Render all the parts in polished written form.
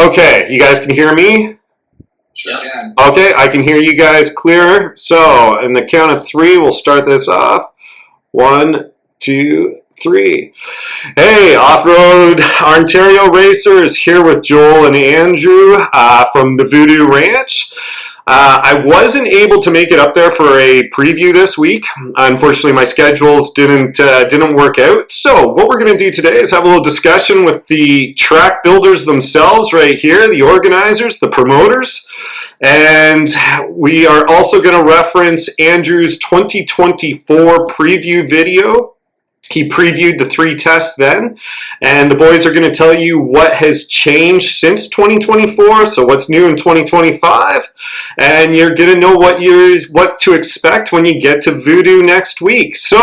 Okay, you guys can hear me? Sure can. Okay, I can hear you guys clear. So, in the count of three, we'll start this off. 1, 2, 3. Hey, Off-Road Ontario Racers, here with Joel and Andrew from the VooDoo Ranch. I wasn't able to make it up there for a preview this week. Unfortunately, my schedules didn't work out. So what we're going to do today is have a little discussion with the track builders themselves right here, the organizers, the promoters. And we are also going to reference Andrew's 2024 preview video. He previewed the 3 tests then, and the boys are going to tell you what has changed since 2024, so what's new in 2025, and you're going to know what to expect when you get to VooDoo next week. So,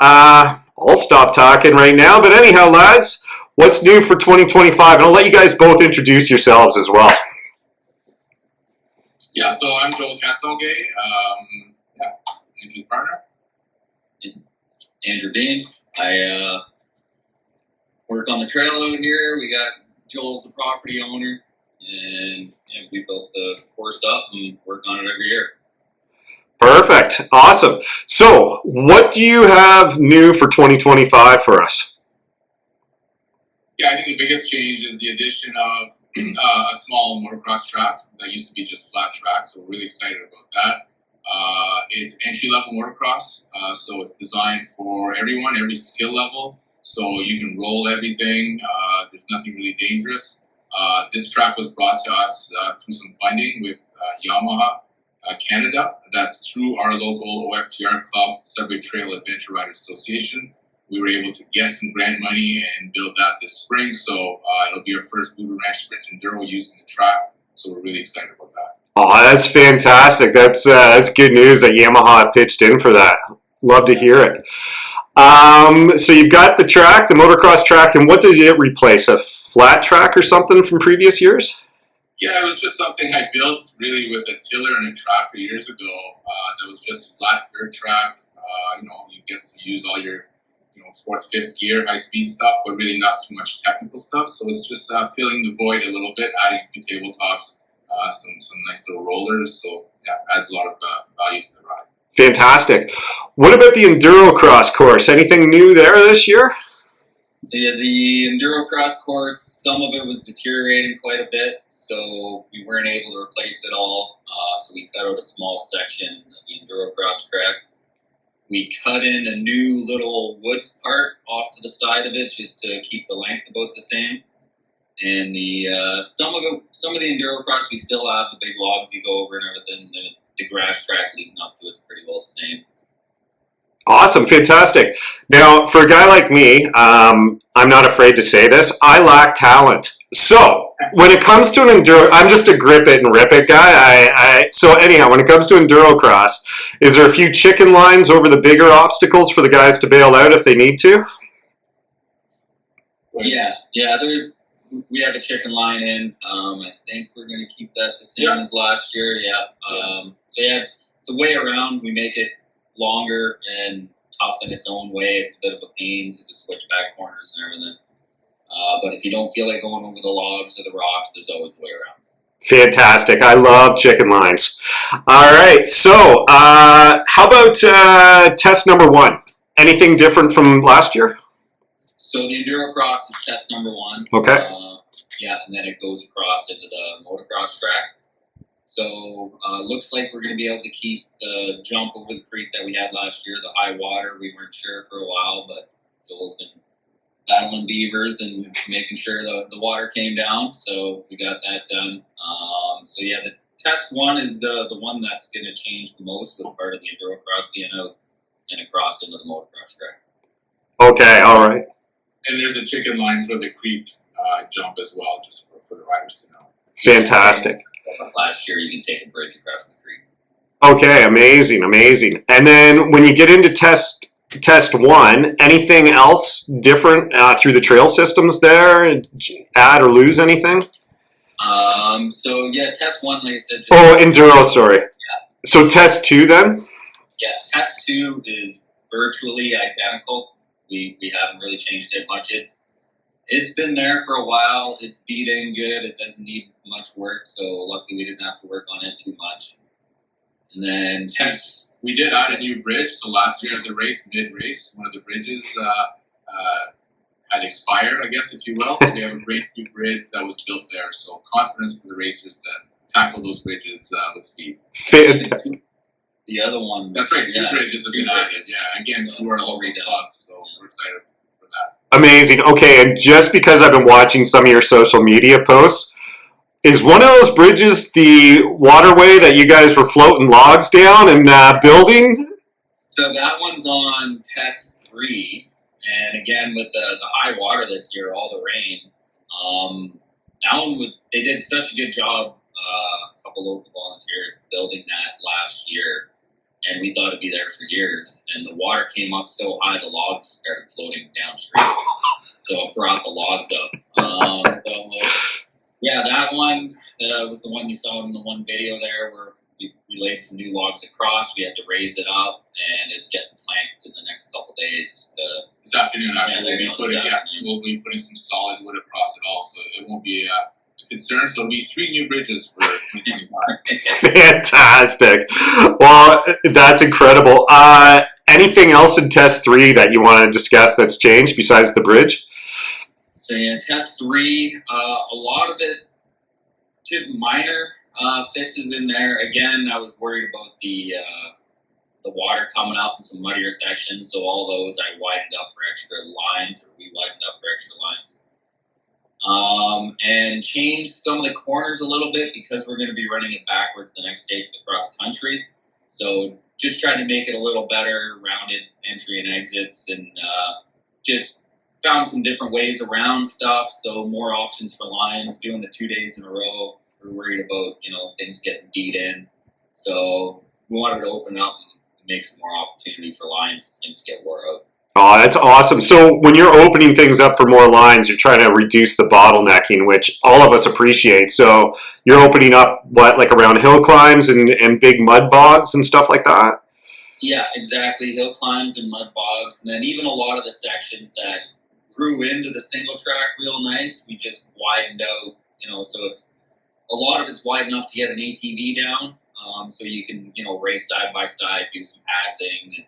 I'll stop talking right now, but anyhow, lads, what's new for 2025? And I'll let you guys both introduce yourselves as well. Yeah, so I'm Joel Castonguay, Andrew's partner. Andrew Dean. I work on the trail out here. We got Joel's the property owner, and we built the course up and work on it every year. Perfect. Awesome. So, what do you have new for 2025 for us? Yeah, I think the biggest change is the addition of a small motocross track that used to be just flat track, so we're really excited about that. It's entry-level motocross, so it's designed for everyone, every skill level, so you can roll everything. There's nothing really dangerous. This track was brought to us through some funding with Yamaha Canada. That's through our local OFTR club, Subway Trail Adventure Riders Association. We were able to get some grant money and build that this spring, so it'll be our first VooDoo Ranch Sprint Enduro using the track, so we're really excited about that. Oh, that's fantastic. That's good news that Yamaha pitched in for that. Love to hear it. So you've got the track, the motocross track, and what did it replace? A flat track or something from previous years? Yeah, it was just something I built really with a tiller and a tracker years ago. That was just flat dirt track. You get to use all your 4th, 5th gear, high-speed stuff, but really not too much technical stuff. So it's just filling the void a little bit, adding a few tabletops, some nice little rollers. So yeah, adds a lot of value to the ride. Fantastic. What about the Enduro Cross course? Anything new there this year? So yeah, the Enduro Cross course, some of it was deteriorating quite a bit, so we weren't able to replace it all. So we cut out a small section of the Enduro Cross track. We cut in a new little woods part off to the side of it just to keep the length about the same. And the some of the Enduro Cross, we still have the big logs you go over and everything. The grass track leading up to it's pretty well the same. Awesome, fantastic. Now, for a guy like me, I'm not afraid to say this, I lack talent. So, when it comes to an enduro, I'm just a grip it and rip it guy. So anyhow, when it comes to Enduro Cross, is there a few chicken lines over the bigger obstacles for the guys to bail out if they need to? Yeah, we have a chicken line in. I think we're going to keep that the same as last year. Yeah. It's a way around. We make it longer and tough in its own way. It's a bit of a pain because of switchback corners and everything. But if you don't feel like going over the logs or the rocks, there's always a way around. Fantastic. I love chicken lines. All right. So how about test number 1? Anything different from last year? So the Enduro Cross is test number 1. Okay. And then it goes across into the motocross track. So looks like we're going to be able to keep the jump over the creek that we had last year, the high water. We weren't sure for a while, but Joel's been battling beavers and making sure the water came down. So we got that done. The test 1 is the one that's going to change the most with part of the Enduro Cross being out and across into the motocross track. Okay, all right. And there's a chicken line for the creek jump as well, just for the riders to know. Fantastic. Last year, you can take a bridge across the creek. Okay, amazing. And then when you get into test 1, anything else different through the trail systems there? Add or lose anything? Test 1, like I said. Enduro, sorry. Yeah. So test 2 then? Yeah, test 2 is virtually identical. We haven't really changed it much. It's It's been there for a while. It's beaten good. It doesn't need much work, so luckily we didn't have to work on it too much. And then we did add a new bridge. So last year at the race, mid-race, one of the bridges had expired, I guess, if you will. So we have a great new bridge that was built there. So confidence for the racers that tackle those bridges with speed. Fantastic. The other one. That's right. Two bridges have been added. Yeah, again, through our local club. So we're excited for that. Amazing. Okay, and just because I've been watching some of your social media posts, is one of those bridges the waterway that you guys were floating logs down and building? So that one's on test 3, and again with the high water this year, all the rain. That one they did such a good job. A couple local volunteers building that last year, and we thought it'd be there for years. And the water came up so high, the logs started floating downstream, so it brought the logs up. Yeah, that one was the one you saw in the one video there where we laid some new logs across. We had to raise it up, and it's getting planked in the next couple days. This afternoon, actually, we'll be putting some solid wood across it all, so it won't be a concern. So it'll be 3 new bridges for 2025. Fantastic. Well, that's incredible. Anything else in test 3 that you want to discuss that's changed besides the bridge? So yeah, test 3, a lot of it just minor fixes in there. Again, I was worried about the water coming out in some muddier sections, so all those I widened up for extra lines, or we widened up for extra lines. And changed some of the corners a little bit because we're going to be running it backwards the next day for the cross country. So just trying to make it a little better, rounded entry and exits, and just found some different ways around stuff, so more options for lines, doing the 2 days in a row. We're worried about, things getting beat in. So we wanted to open up and make some more opportunity for lines as things get wore out. Oh, that's awesome. So when you're opening things up for more lines, you're trying to reduce the bottlenecking, which all of us appreciate. So you're opening up, like around hill climbs and big mud bogs and stuff like that? Yeah, exactly. Hill climbs and mud bogs. And then even a lot of the sections that grew into the single track real nice, we just widened out, so it's a lot of it's wide enough to get an ATV down, so you can race side by side, do some passing, and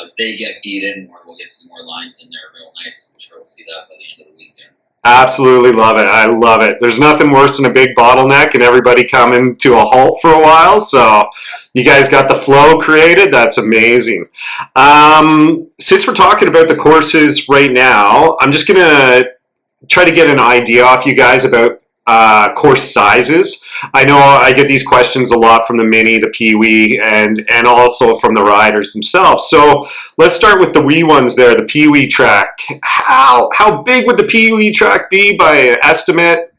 as they get beat in more, we'll get some more lines in there real nice. I'm sure we'll see that by the end of the weekend. Absolutely love it. I love it. There's nothing worse than a big bottleneck and everybody coming to a halt for a while. So you guys got the flow created. That's amazing. Since we're talking about the courses right now, I'm just going to try to get an idea off you guys about course sizes. I know I get these questions a lot from the mini, the Pee-wee, and also from the riders themselves. So let's start with the wee ones there, the Pee-wee track. How big would the Pee-wee track be by estimate?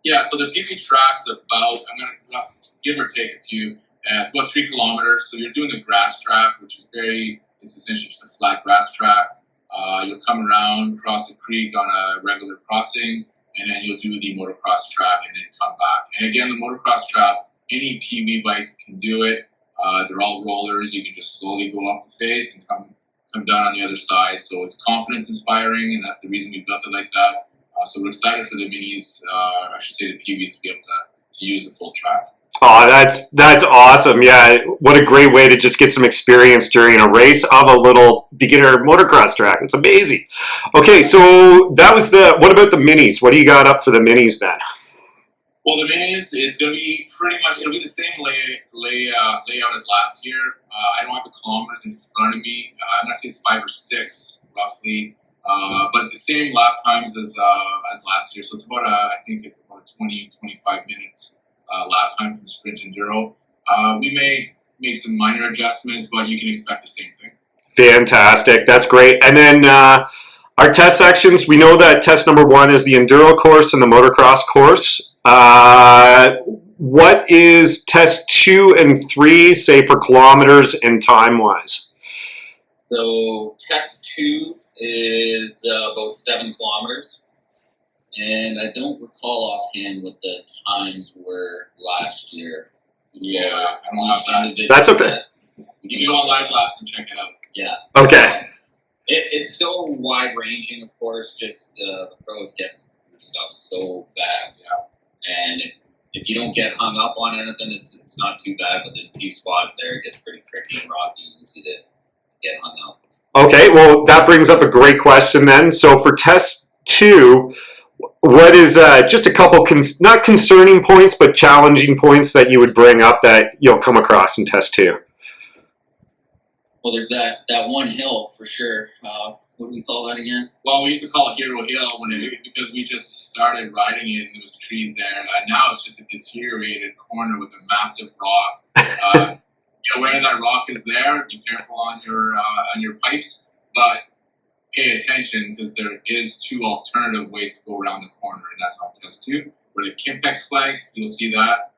Yeah, so the Pee-wee track's about, I'm going to give or take a few, it's about 3 kilometers. So you're doing the grass track, which is it's essentially just a flat grass track. You'll come around, cross the creek on a regular crossing, and then you'll do the motocross track and then come back. And again, the motocross track, any Pee-wee bike can do it. They're all rollers. You can just slowly go up the face and come down on the other side. So it's confidence inspiring, and that's the reason we built it like that. So we're excited for the minis, I should say the Pee-wees, to be able to use the full track. Oh, that's awesome. Yeah, what a great way to just get some experience during a race of a little beginner motocross track. It's amazing. Okay, so that was what about the minis? What do you got up for the minis then? Well, the minis is going to be pretty much, it'll be the same layout as last year. I don't have the kilometers in front of me. I'm going to say it's 5 or 6 roughly, but the same lap times as last year. So it's about, I think, about 20, 25 minutes. Lap time from the Sprint Enduro. We may make some minor adjustments, but you can expect the same thing. Fantastic. That's great. And then our test sections, we know that test number 1 is the Enduro course and the motocross course. What is test 2 and 3, say, for kilometers and time-wise? So test 2 is about 7 kilometers. And I don't recall offhand what the times were last year. Yeah, I don't have that. That's okay. You can go on Live Labs and check it out. Yeah. Okay. It's so wide ranging, of course. Just the pros get through stuff so fast, and if you don't get hung up on anything, it's not too bad. But there's a few spots there it gets pretty tricky and rocky, easy to get hung up. Okay, well, that brings up a great question then. So for test 2, what is just a couple, not concerning points, but challenging points that you would bring up that you'll come across in test 2? Well, there's that one hill for sure. What do we call that again? Well, we used to call it Hero Hill because we just started riding it and there was trees there. Now it's just a deteriorated corner with a massive rock. Be aware that rock is there. Be careful on your pipes, but pay attention because there is 2 alternative ways to go around the corner, and that's on test 2. Where the Kimpex flag, you'll see that.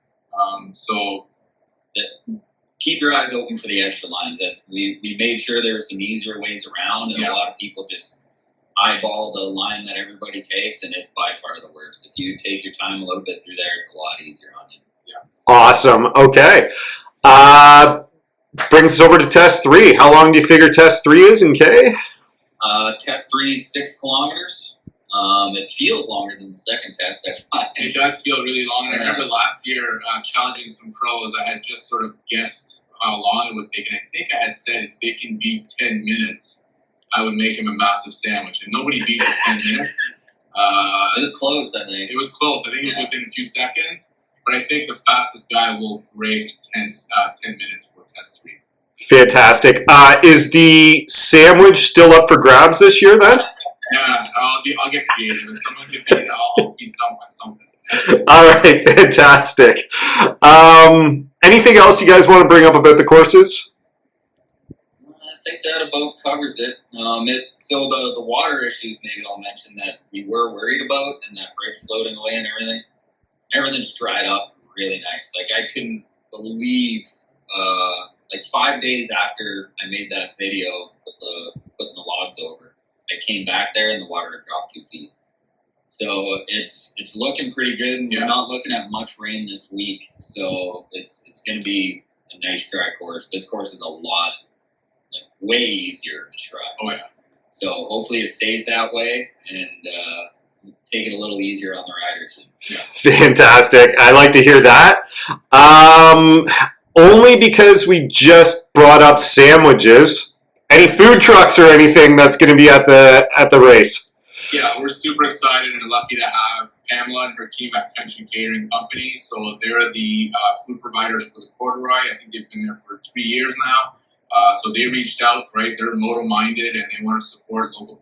Keep your eyes open for the extra lines. We made sure there were some easier ways around, and a lot of people just eyeball the line that everybody takes, and it's by far the worst. If you take your time a little bit through there, it's a lot easier on you. Yeah. Awesome. Okay. Brings us over to test 3. How long do you figure test 3 is in K? Test 3 is 6 kilometers. It feels longer than the second test. It does feel really long. And I remember last year challenging some pros, I had just sort of guessed how long it would take. And I think I had said if they can beat 10 minutes, I would make him a massive sandwich. And nobody beat the 10 minutes. It was close, I think. It was close. I think it was within a few seconds. But I think the fastest guy will break 10 minutes for test 3. Fantastic. Is the sandwich still up for grabs this year then? Yeah, I'll get creative. If someone can beat it, I'll be something. All right, fantastic. Anything else you guys want to bring up about the courses? I think that about covers it. So the water issues, maybe I'll mention that we were worried about, and that bridge floating away and everything. Everything's dried up really nice. Like I couldn't believe, like 5 days after I made that video with putting the logs over, I came back there and the water had dropped 2 feet. So it's looking pretty good. And we're not looking at much rain this week, so it's going to be a nice dry course. This course is a lot, like way easier to try. Oh yeah. So hopefully it stays that way and take it a little easier on the riders. Fantastic. I like to hear that. Only because we just brought up sandwiches. Any food trucks or anything that's going to be at the race? Yeah, we're super excited and lucky to have Pamela and her team at Pension Catering Company. So they're the food providers for the Corduroy. I think they've been there for 3 years now. So they reached out, right? They're moto-minded and they want to support local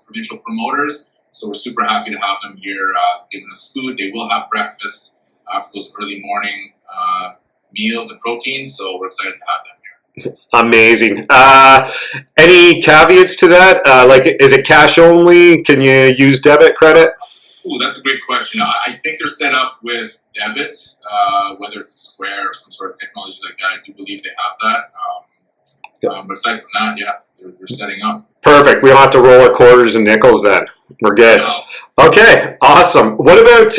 provincial promoters. So we're super happy to have them here giving us food. They will have breakfast for those early morning meals and proteins. So we're excited to have them here. Amazing. Any caveats to that? Like, is it cash only? Can you use debit, credit? Ooh, that's a great question. I think they're set up with debit, whether it's Square or some sort of technology like that. I do believe they have that. But aside from that, yeah, they're setting up. Perfect. We don't have to roll our quarters and nickels then. We're good. No. Okay, awesome. What about,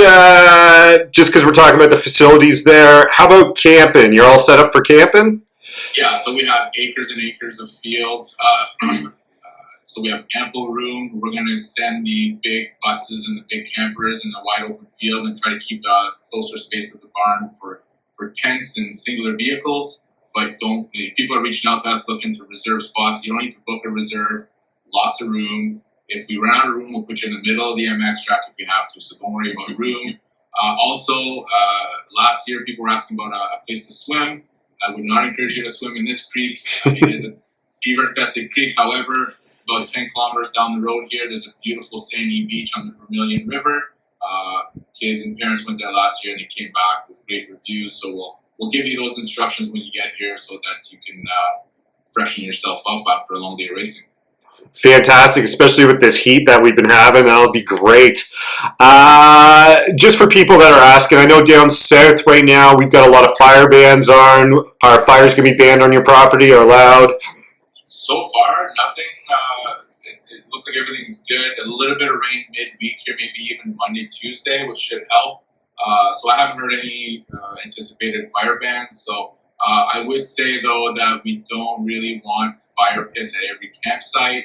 just because we're talking about the facilities there, how about camping? You're all set up for camping? Yeah, so we have acres and acres of field. So we have ample room. We're going to send the big buses and the big campers in the wide open field and try to keep the closer space of the barn for tents and singular vehicles. But people are reaching out to us looking to reserve spots. You don't need to book a reserve. Lots of room. If we run out of room, we'll put you in the middle of the MX track if we have to. So don't worry about room. Also, last year people were asking about a place to swim. I would not encourage you to swim in this creek. It is a beaver-infested creek. However, about 10 kilometers down the road here, there's a beautiful sandy beach on the Vermilion River. Kids and parents went there last year and they came back with great reviews. So we'll give you those instructions when you get here so that you can freshen yourself up after a long day of racing. Fantastic, especially with this heat that we've been having. That'll be great. Just for people that are asking, I know down south right now we've got a lot of fire bans on. Are fires going to be banned on your property or allowed? So far, nothing. It looks like everything's good. A little bit of rain midweek here, maybe even Monday, Tuesday, which should help. So I haven't heard any anticipated fire bans. So I would say, though, that we don't really want fire pits at every campsite.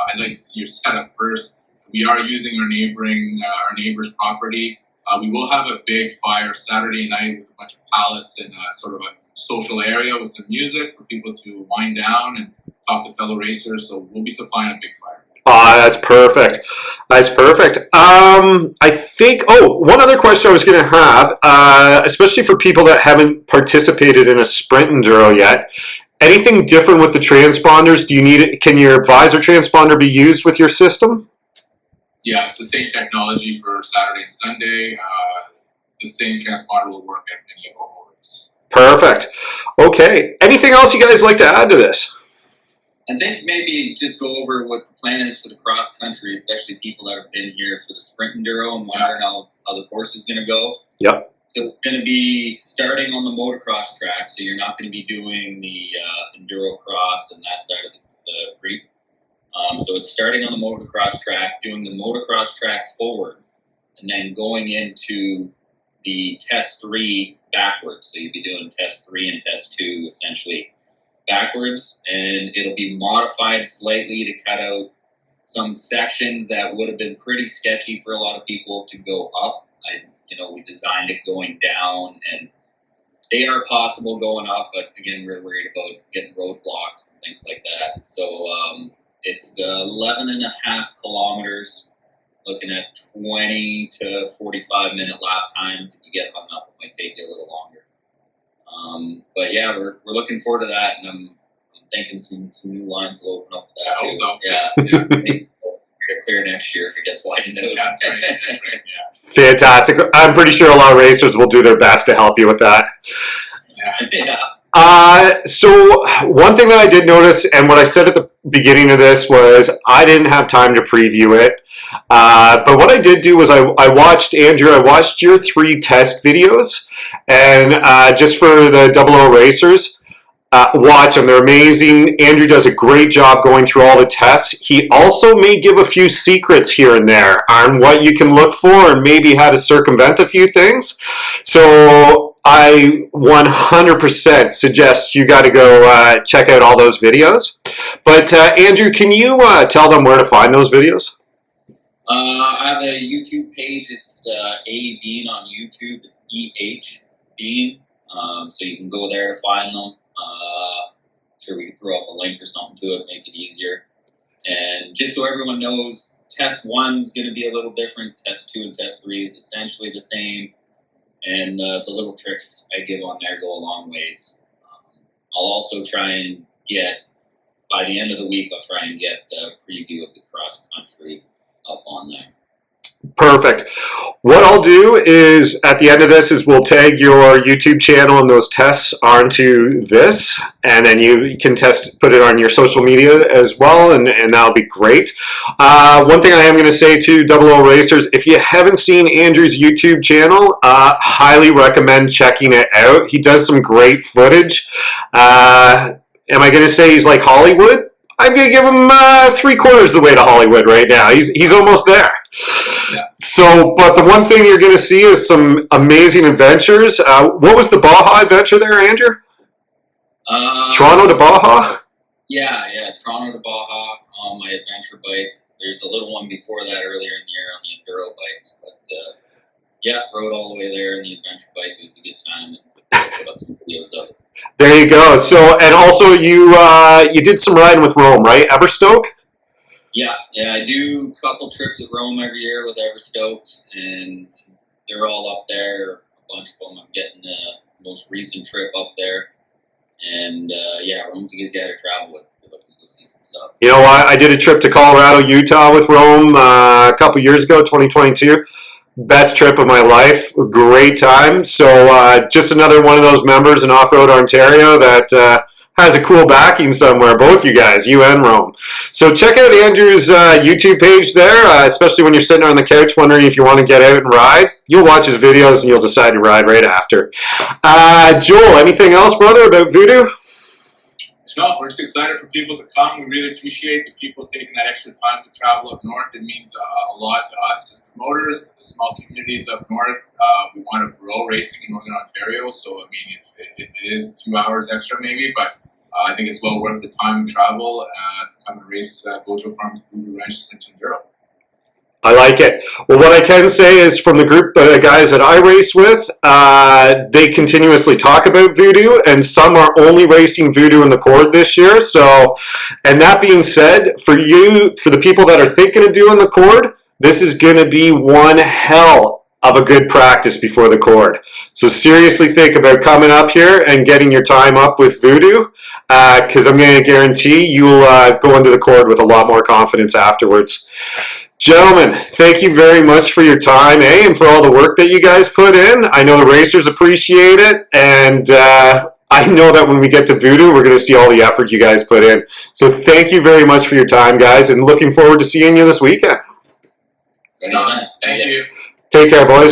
I'd like to see your setup first. We are using our neighbor's property. We will have a big fire Saturday night with a bunch of pallets and sort of a social area with some music for people to wind down and talk to fellow racers. So we'll be supplying a big fire. That's perfect. That's perfect. I think, one other question I was going to have, especially for people that haven't participated in a sprint enduro yet, anything different with the transponders? Do you need it? Can your visor transponder be used with your system? Yeah, it's the same technology for Saturday and Sunday. The same transponder will work at any Oval race. Perfect. Okay. Anything else you guys like to add to this? I think maybe just go over what the plan is for the cross country, especially people that have been here for the sprint enduro and wondering how the course is going to go. Yep. So it's going to be starting on the motocross track, so you're not going to be doing the enduro cross and that side of the creek. So it's starting on the motocross track, doing the motocross track forward, and then going into the test 3 backwards. So you'll be doing test 3 and test 2 essentially backwards, and it'll be modified slightly to cut out some sections that would have been pretty sketchy for a lot of people to go up. We designed it going down, and they are possible going up, but again, we're worried about getting roadblocks and things like that. So it's 11 and a half kilometers, looking at 20 to 45 minute lap times. If you get hung up, it might take you a little longer. But yeah, we're looking forward to that, and I'm thinking some new lines will open up for that. I hope so. Yeah. Maybe clear next year if it gets widened out. Yeah, that's right. That's right. Yeah. Fantastic. I'm pretty sure a lot of racers will do their best to help you with that. Yeah. So one thing that I did notice, and what I said at the beginning of this was I didn't have time to preview it. But what I did do was I watched, Andrew, I watched your 3 test videos, and just for the 00 racers, watch them. They're amazing. Andrew does a great job going through all the tests. He also may give a few secrets here and there on what you can look for and maybe how to circumvent a few things. So I 100% suggest you got to go check out all those videos. But Andrew, can you tell them where to find those videos? I have a YouTube page. It's A Bean on YouTube. It's EH Bean. So you can go there to find them. Sure, we can throw up a link or something to it, make it easier. And just so everyone knows, test 1 is going to be a little different. Test 2 and test 3 is essentially the same. And the little tricks I give on there go a long ways. I'll also try and get, by the end of the week, I'll try and get a preview of the cross country up on there. Perfect. What I'll do is at the end of this is we'll tag your YouTube channel and those tests onto this, and then you can put it on your social media as well, and that'll be great. One thing I am going to say to 00 Racers, if you haven't seen Andrew's YouTube channel, highly recommend checking it out. He does some great footage. Am I going to say he's like Hollywood? I'm going to give him 3/4 the way to Hollywood right now. He's almost there. Yeah. So, but the one thing you're going to see is some amazing adventures. What was the Baja adventure there, Andrew? Toronto to Baja? Yeah, Toronto to Baja on my adventure bike. There's a little one before that earlier in the year on the Enduro bikes. But rode all the way there in the adventure bike. It was a good time. And put up some videos of it. There you go. So, and also you did some riding with Rome, right? Everstoke? Yeah, I do a couple trips at Rome every year with Everstoked, and they're all up there. A bunch of them. I'm getting the most recent trip up there, and Rome's a good guy to travel with. If you're looking to go see some stuff. You know what? I did a trip to Colorado, Utah with Rome a couple years ago, 2022. Best trip of my life. Great time. So just another one of those members in Off-Road Ontario that has a cool backing somewhere, both you guys, you and Rome. So check out Andrew's YouTube page there, especially when you're sitting on the couch wondering if you want to get out and ride. You'll watch his videos and you'll decide to ride right after. Joel, anything else, brother, about VooDoo? No, we're just excited for people to come. We really appreciate the people taking that extra time to travel up north. It means a lot to us as promoters, the small communities up north. We want to grow racing in Northern Ontario, so I mean, it is a few hours extra maybe, but I think it's well worth the time and travel to come and race Gojo Farms VooDoo Ranch Enduro. I like it. Well, what I can say is from the group of guys that I race with, they continuously talk about VooDoo, and some are only racing VooDoo in the cord this year. So, and that being said, for the people that are thinking of doing the cord, this is going to be one hell of a good practice before the cord. So seriously think about coming up here and getting your time up with VooDoo, because I'm going to guarantee you'll go into the cord with a lot more confidence afterwards. Gentlemen, thank you very much for your time, and for all the work that you guys put in. I know the racers appreciate it, and I know that when we get to VooDoo, we're going to see all the effort you guys put in. So thank you very much for your time, guys, and looking forward to seeing you this weekend. Thank you. Take care, boys.